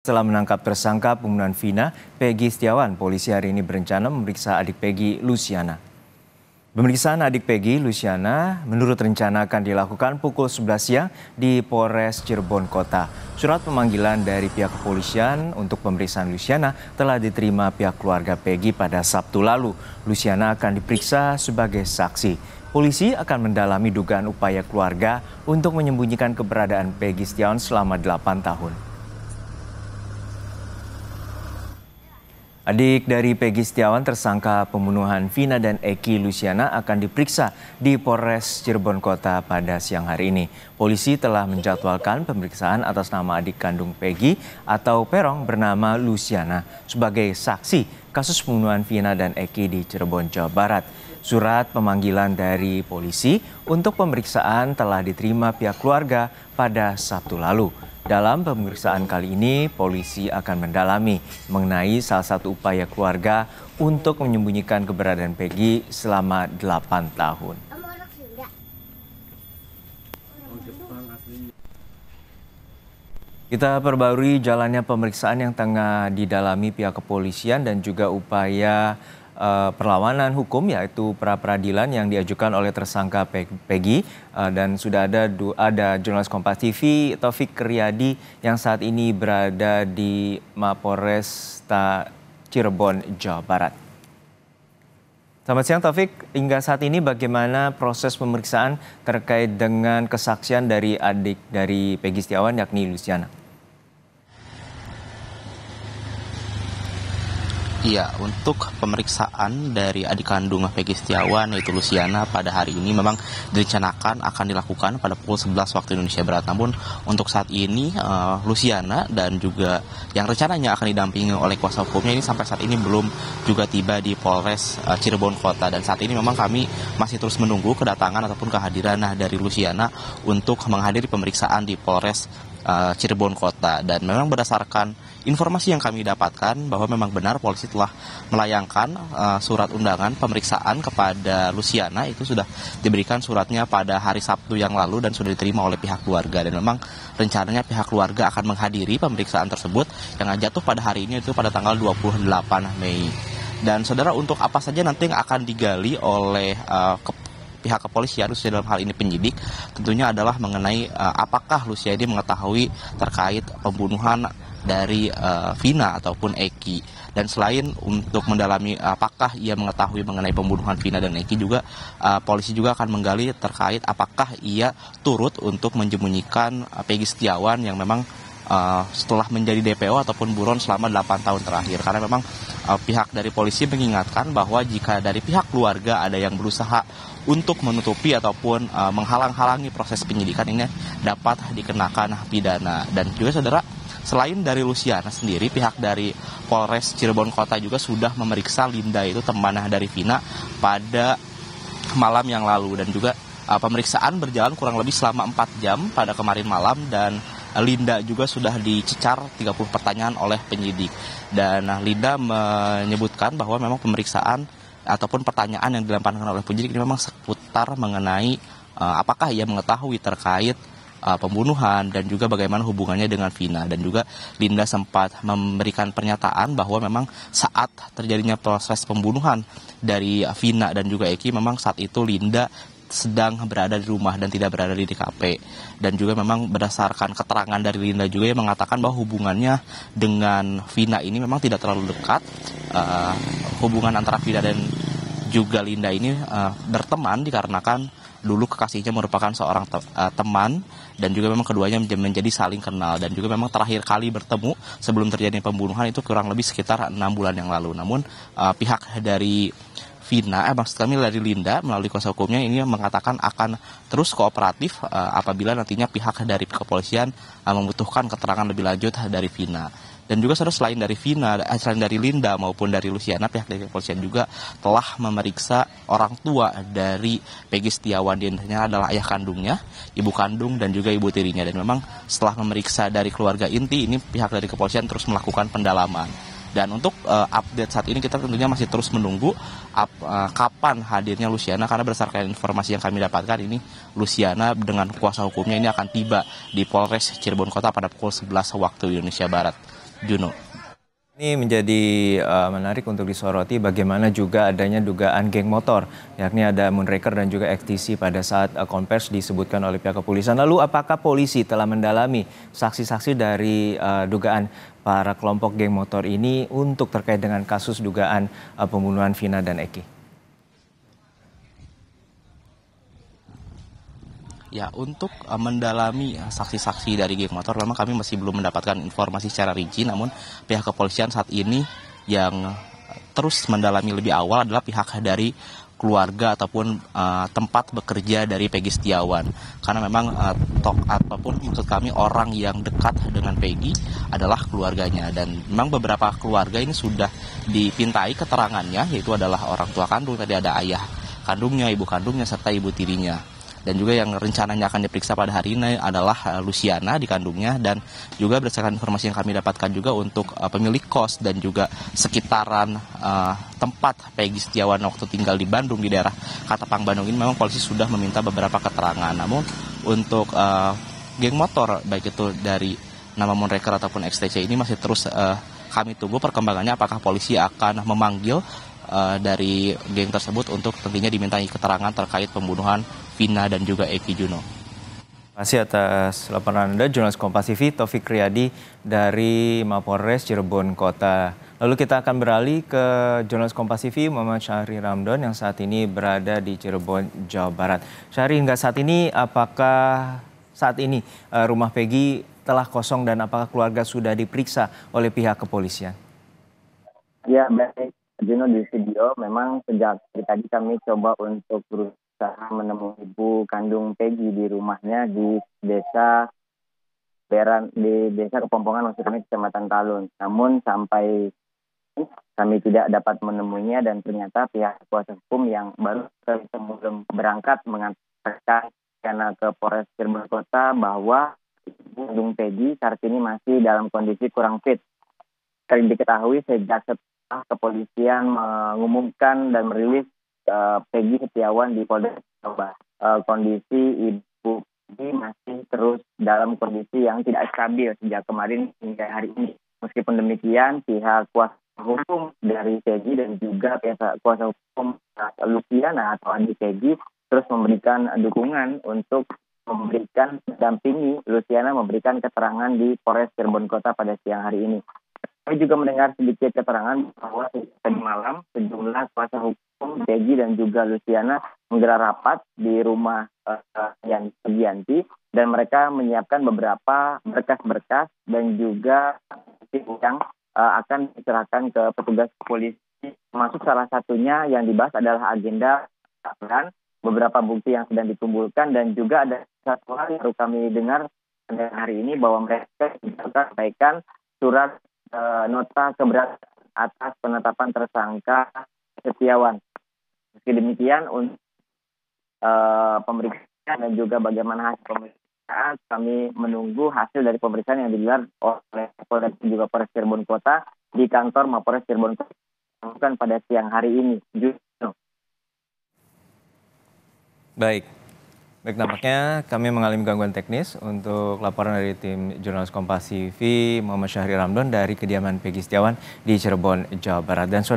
Setelah menangkap tersangka pembunuhan Vina, Peggy Setiawan, polisi hari ini berencana memeriksa adik Peggy, Luciana. Pemeriksaan adik Peggy, Luciana, menurut rencana akan dilakukan pukul 11 siang di Polres Cirebon Kota. Surat pemanggilan dari pihak kepolisian untuk pemeriksaan Luciana telah diterima pihak keluarga Peggy pada Sabtu lalu. Luciana akan diperiksa sebagai saksi. Polisi akan mendalami dugaan upaya keluarga untuk menyembunyikan keberadaan Peggy Setiawan selama 8 tahun. Adik dari Peggy Setiawan tersangka pembunuhan Vina dan Eki Luciana akan diperiksa di Polres Cirebon Kota pada siang hari ini. Polisi telah menjadwalkan pemeriksaan atas nama adik kandung Peggy atau Perong bernama Luciana sebagai saksi kasus pembunuhan Vina dan Eki di Cirebon, Jawa Barat. Surat pemanggilan dari polisi untuk pemeriksaan telah diterima pihak keluarga pada Sabtu lalu. Dalam pemeriksaan kali ini, polisi akan mendalami mengenai salah satu upaya keluarga untuk menyembunyikan keberadaan Peggy selama 8 tahun. Kita perbarui jalannya pemeriksaan yang tengah didalami pihak kepolisian dan juga upaya perlawanan hukum, yaitu pra-peradilan yang diajukan oleh tersangka Peggy, dan sudah ada jurnalis Kompas TV Taufik Riyadi yang saat ini berada di Mapolres Cirebon, Jawa Barat. Selamat siang Taufik, hingga saat ini bagaimana proses pemeriksaan terkait dengan kesaksian dari adik dari Peggy Setiawan yakni Luciana? Iya, untuk pemeriksaan dari adik kandung Peggy Setiawan yaitu Luciana pada hari ini memang direncanakan akan dilakukan pada pukul 11 waktu Indonesia Barat. Namun untuk saat ini Luciana dan juga yang rencananya akan didampingi oleh kuasa hukumnya ini sampai saat ini belum juga tiba di Polres Cirebon Kota. Dan saat ini memang kami masih terus menunggu kedatangan ataupun kehadiran dari Luciana untuk menghadiri pemeriksaan di Polres Cirebon Kota. Dan memang berdasarkan informasi yang kami dapatkan bahwa memang benar polisi telah melayangkan surat undangan pemeriksaan kepada Luciana. Itu sudah diberikan suratnya pada hari Sabtu yang lalu dan sudah diterima oleh pihak keluarga. Dan memang rencananya pihak keluarga akan menghadiri pemeriksaan tersebut yang jatuh pada hari ini itu pada tanggal 28 Mei. Dan saudara, untuk apa saja nanti yang akan digali oleh pihak kepolisian, khususnya dalam hal ini penyidik, tentunya adalah mengenai apakah Luciana mengetahui terkait pembunuhan dari Vina ataupun Eki. Dan selain untuk mendalami apakah ia mengetahui mengenai pembunuhan Vina dan Eki, juga polisi juga akan menggali terkait apakah ia turut untuk menyembunyikan Peggy Setiawan yang memang setelah menjadi DPO ataupun buron selama 8 tahun terakhir. Karena memang pihak dari polisi mengingatkan bahwa jika dari pihak keluarga ada yang berusaha untuk menutupi ataupun menghalang-halangi proses penyidikan, ini dapat dikenakan pidana. Dan juga saudara, selain dari Luciana sendiri, pihak dari Polres Cirebon Kota juga sudah memeriksa Linda, itu teman dari Vina, pada malam yang lalu. Dan juga pemeriksaan berjalan kurang lebih selama 4 jam pada kemarin malam, dan Linda juga sudah dicecar 30 pertanyaan oleh penyidik. Dan Linda menyebutkan bahwa memang pemeriksaan ataupun pertanyaan yang dilemparkan oleh penyidik ini memang seputar mengenai apakah ia mengetahui terkait pembunuhan dan juga bagaimana hubungannya dengan Vina. Dan juga Linda sempat memberikan pernyataan bahwa memang saat terjadinya proses pembunuhan dari Vina dan juga Eki, memang saat itu Linda sedang berada di rumah dan tidak berada di TKP. Dan juga memang berdasarkan keterangan dari Linda juga yang mengatakan bahwa hubungannya dengan Vina ini memang tidak terlalu dekat. Hubungan antara Vina dan juga Linda ini berteman dikarenakan dulu kekasihnya merupakan seorang teman, dan juga memang keduanya menjadi saling kenal. Dan juga memang terakhir kali bertemu sebelum terjadi pembunuhan itu kurang lebih sekitar 6 bulan yang lalu. Namun pihak dari Vina, maksud kami dari Linda melalui kuasa hukumnya ini mengatakan akan terus kooperatif apabila nantinya pihak dari kepolisian membutuhkan keterangan lebih lanjut dari Vina. Dan juga saudara, selain dari Linda maupun dari Luciana, pihak dari kepolisian juga telah memeriksa orang tua dari Peggy Setiawan. Di antaranya adalah ayah kandungnya, ibu kandung, dan juga ibu tirinya. Dan memang setelah memeriksa dari keluarga inti ini, pihak dari kepolisian terus melakukan pendalaman. Dan untuk update saat ini kita tentunya masih terus menunggu kapan hadirnya Luciana, karena berdasarkan informasi yang kami dapatkan ini Luciana dengan kuasa hukumnya ini akan tiba di Polres Cirebon Kota pada pukul 11 waktu Indonesia Barat. Juno. Ini menjadi menarik untuk disoroti bagaimana juga adanya dugaan geng motor, yakni ada Moonraker dan juga XTC pada saat konvers disebutkan oleh pihak kepolisian. Lalu apakah polisi telah mendalami saksi-saksi dari dugaan para kelompok geng motor ini untuk terkait dengan kasus dugaan pembunuhan Vina dan Eki? Ya, untuk mendalami saksi-saksi dari geng motor, memang kami masih belum mendapatkan informasi secara rinci, namun pihak kepolisian saat ini yang terus mendalami lebih awal adalah pihak dari keluarga ataupun tempat bekerja dari Peggy Setiawan. Karena memang ataupun maksud kami orang yang dekat dengan Peggy adalah keluarganya. Dan memang beberapa keluarga ini sudah dipintai keterangannya, yaitu adalah orang tua kandung, tadi ada ayah kandungnya, ibu kandungnya, serta ibu tirinya. Dan juga yang rencananya akan diperiksa pada hari ini adalah Luciana di kandungnya, dan juga berdasarkan informasi yang kami dapatkan juga untuk pemilik kos dan juga sekitaran tempat Peggy Setiawan waktu tinggal di Bandung, di daerah Katapang Bandung ini, memang polisi sudah meminta beberapa keterangan. Namun untuk geng motor, baik itu dari nama Moonraker ataupun XTC ini masih terus kami tunggu perkembangannya, apakah polisi akan memanggil dari geng tersebut untuk tentunya dimintai keterangan terkait pembunuhan Vina dan juga Eki, Juno. Terima kasih atas laporan Anda, jurnalis Kompas TV Taufik Riyadi dari Mapolres Cirebon Kota. Lalu kita akan beralih ke jurnalis Kompas TV Muhammad Syahri Ramdan yang saat ini berada di Cirebon, Jawa Barat. Syahri, hingga saat ini apakah saat ini rumah Peggy telah kosong dan apakah keluarga sudah diperiksa oleh pihak kepolisian? Ya, baik. Juno, di studio memang sejak tadi kami coba untuk berusaha menemui ibu kandung Peggy di rumahnya di desa Kepompongan, maksud kami Kecamatan Talun. Namun sampai kami tidak dapat menemuinya, dan ternyata pihak kuasa hukum yang baru sebelum berangkat mengantarkan karena ke Polres Cirebon Kota bahwa ibu kandung Peggy saat ini masih dalam kondisi kurang fit. Diketahui sejak kepolisian mengumumkan dan merilis Peggy Setiawan di Polda Jawa Barat. Kondisi ibu Peggy masih terus dalam kondisi yang tidak stabil sejak kemarin hingga hari ini. Meskipun demikian, pihak kuasa hukum dari Peggy dan juga pihak kuasa hukum Luciana atau adik Peggy terus memberikan dukungan untuk mendampingi Luciana memberikan keterangan di Polres Cirebon Kota pada siang hari ini. Kami juga mendengar sedikit keterangan bahwa tadi malam sejumlah kuasa hukum Peggy dan juga Luciana menggelar rapat di rumah Yanti, dan mereka menyiapkan beberapa berkas-berkas dan juga yang akan diserahkan ke petugas polisi. Termasuk salah satunya yang dibahas adalah agenda beberapa bukti yang sedang dikumpulkan, dan juga ada satu hal yang baru kami dengar hari ini bahwa mereka juga sampaikan surat nota keberatan atas penetapan tersangka Setiawan. Meski demikian, untuk pemeriksaan dan juga bagaimana hasil pemeriksaan, kami menunggu hasil dari pemeriksaan yang digelar oleh Polda dan juga Polres Cirebon Kota di kantor Mapolres Cirebon Kota pada siang hari ini. Baik, nampaknya kami mengalami gangguan teknis untuk laporan dari tim jurnalis Kompas TV Muhammad Syahri Ramdan dari kediaman Peggy Setiawan di Cirebon, Jawa Barat. Dan